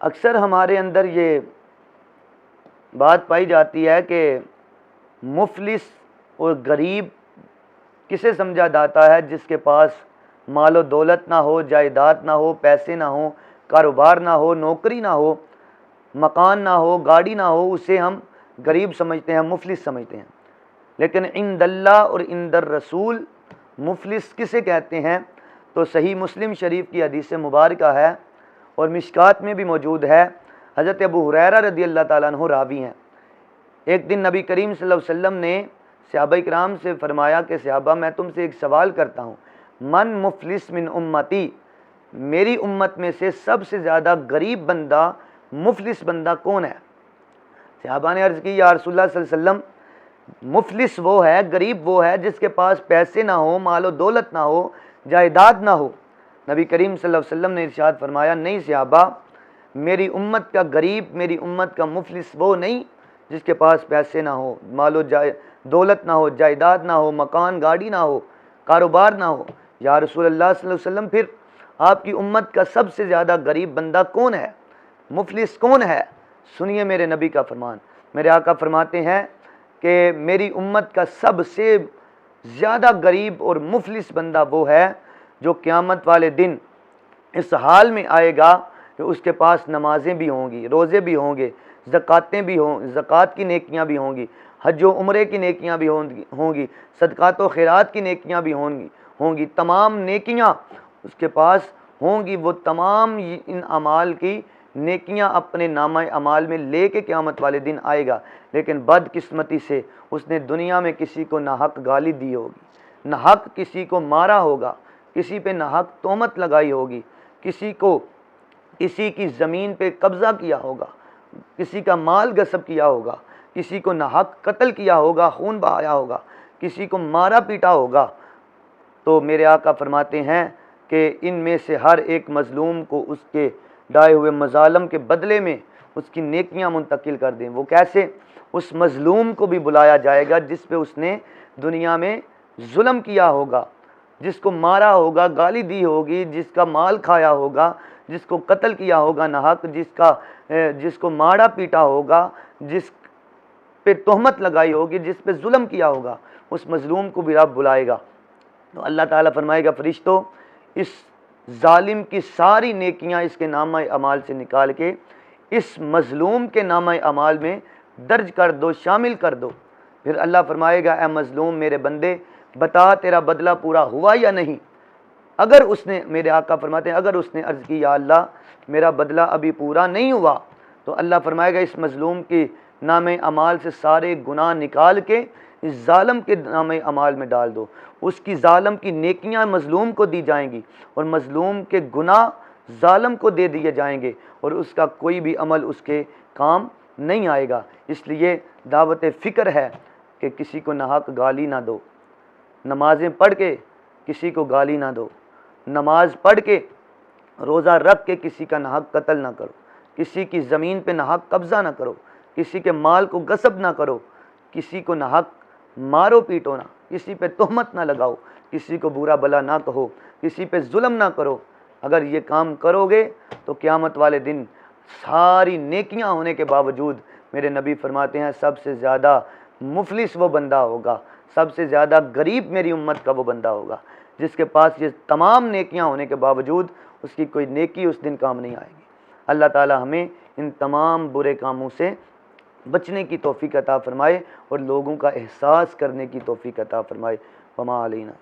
اکثر ہمارے اندر یہ بات پائی جاتی ہے کہ مفلس اور غریب کسے سمجھا جاتا ہے؟ جس کے پاس مال و دولت نہ ہو، جائیداد نہ ہو، پیسے نہ ہو، کاروبار نہ ہو، نوکری نہ ہو، مکان نہ ہو، گاڑی نہ ہو، اسے ہم غریب سمجھتے ہیں، مفلس سمجھتے ہیں۔ لیکن عند اللہ اور عند الرسول مفلس کسے کہتے ہیں؟ تو صحیح مسلم شریف کی حدیث مبارکہ ہے اور مشکات میں بھی موجود ہے۔ حضرت ابو ہریرہ رضی اللہ تعالیٰ عنہ راوی ہیں۔ ایک دن نبی کریم صلی اللہ علیہ وسلم نے صحابہ کرام سے فرمایا کہ صحابہ، میں تم سے ایک سوال کرتا ہوں، من مفلس من امتی، میری امت میں سے سب سے زیادہ غریب بندہ، مفلس بندہ کون ہے؟ صحابہ نے عرض کی، یا رسول اللہ صلی اللہ علیہ وسلم، مفلس وہ ہے، غریب وہ ہے جس کے پاس پیسے نہ ہو، مال و دولت نہ ہو، جائیداد نہ ہو۔ نبی کریم صلی اللہ علیہ وسلم نے ارشاد فرمایا، نہیں صحابہ، میری امت کا غریب، میری امت کا مفلس وہ نہیں جس کے پاس پیسے نہ ہو، مال و دولت نہ ہو، جائیداد نہ ہو، مکان گاڑی نہ ہو، کاروبار نہ ہو۔ یا رسول اللہ صلی اللہ علیہ وسلم، پھر آپ کی امت کا سب سے زیادہ غریب بندہ کون ہے؟ مفلس کون ہے؟ سنیے میرے نبی کا فرمان۔ میرے آقا فرماتے ہیں کہ میری امت کا سب سے زیادہ غریب اور مفلس بندہ وہ ہے جو قیامت والے دن اس حال میں آئے گا کہ اس کے پاس نمازیں بھی ہوں گی، روزے بھی ہوں گے، زکاتیں بھی زکوٰۃ کی نیکیاں بھی ہوں گی، حج و عمرے کی نیکیاں بھی ہوں گی، صدقات و خیرات کی نیکیاں بھی ہوں گی، تمام نیکیاں اس کے پاس ہوں گی۔ وہ تمام ان اعمال کی نیکیاں اپنے نامہ اعمال میں لے کے قیامت والے دن آئے گا، لیکن بدقسمتی سے اس نے دنیا میں کسی کو ناحق گالی دی ہوگی، ناحق کسی کو مارا ہوگا، کسی پہ ناحق تہمت لگائی ہوگی، کسی کی زمین پہ قبضہ کیا ہوگا، کسی کا مال غصب کیا ہوگا، کسی کو ناحق قتل کیا ہوگا، خون بہایا ہوگا، کسی کو مارا پیٹا ہوگا۔ تو میرے آقا فرماتے ہیں کہ ان میں سے ہر ایک مظلوم کو اس کے ڈائے ہوئے مظالم کے بدلے میں اس کی نیکیاں منتقل کر دیں۔ وہ کیسے؟ اس مظلوم کو بھی بلایا جائے گا جس پہ اس نے دنیا میں ظلم کیا ہوگا، جس کو مارا ہوگا، گالی دی ہوگی، جس کا مال کھایا ہوگا، جس کو قتل کیا ہوگا ناحق، جس کو مارا پیٹا ہوگا، جس پہ تہمت لگائی ہوگی، جس پہ ظلم کیا ہوگا، اس مظلوم کو بھی رب بلائے گا۔ تو اللہ تعالیٰ فرمائے گا، فرشتوں، اس ظالم کی ساری نیکیاں اس کے نامہ اعمال سے نکال کے اس مظلوم کے نامہ اعمال میں درج کر دو، شامل کر دو۔ پھر اللہ فرمائے گا، اے مظلوم میرے بندے، بتا تیرا بدلہ پورا ہوا یا نہیں؟ اگر اس نے، میرے آقا فرماتے ہیں، اگر اس نے عرض کی، یا اللہ میرا بدلہ ابھی پورا نہیں ہوا، تو اللہ فرمائے گا اس مظلوم کی نامہ اعمال سے سارے گناہ نکال کے اس ظالم کے نامہ اعمال میں ڈال دو۔ اس کی ظالم کی نیکیاں مظلوم کو دی جائیں گی اور مظلوم کے گناہ ظالم کو دے دیے جائیں گے، اور اس کا کوئی بھی عمل اس کے کام نہیں آئے گا۔ اس لیے دعوت فکر ہے کہ کسی کو ناحق گالی نہ دو، نمازیں پڑھ کے کسی کو گالی نہ دو، نماز پڑھ کے روزہ رکھ کے کسی کا ناحق قتل نہ کرو، کسی کی زمین پہ ناحق قبضہ نہ کرو، کسی کے مال کو غصب نہ کرو، کسی کو ناحق مارو پیٹو نہ، کسی پہ تہمت نہ لگاؤ، کسی کو برا بلا نہ کہو، کسی پہ ظلم نہ کرو۔ اگر یہ کام کرو گے تو قیامت والے دن ساری نیکیاں ہونے کے باوجود میرے نبی فرماتے ہیں سب سے زیادہ مفلس وہ بندہ ہوگا، سب سے زیادہ غریب میری امت کا وہ بندہ ہوگا جس کے پاس یہ تمام نیکیاں ہونے کے باوجود اس کی کوئی نیکی اس دن کام نہیں آئے گی۔ اللہ تعالی ہمیں ان تمام برے کاموں سے بچنے کی توفیق عطا فرمائے اور لوگوں کا احساس کرنے کی توفیق عطا فرمائے۔ وما علینا۔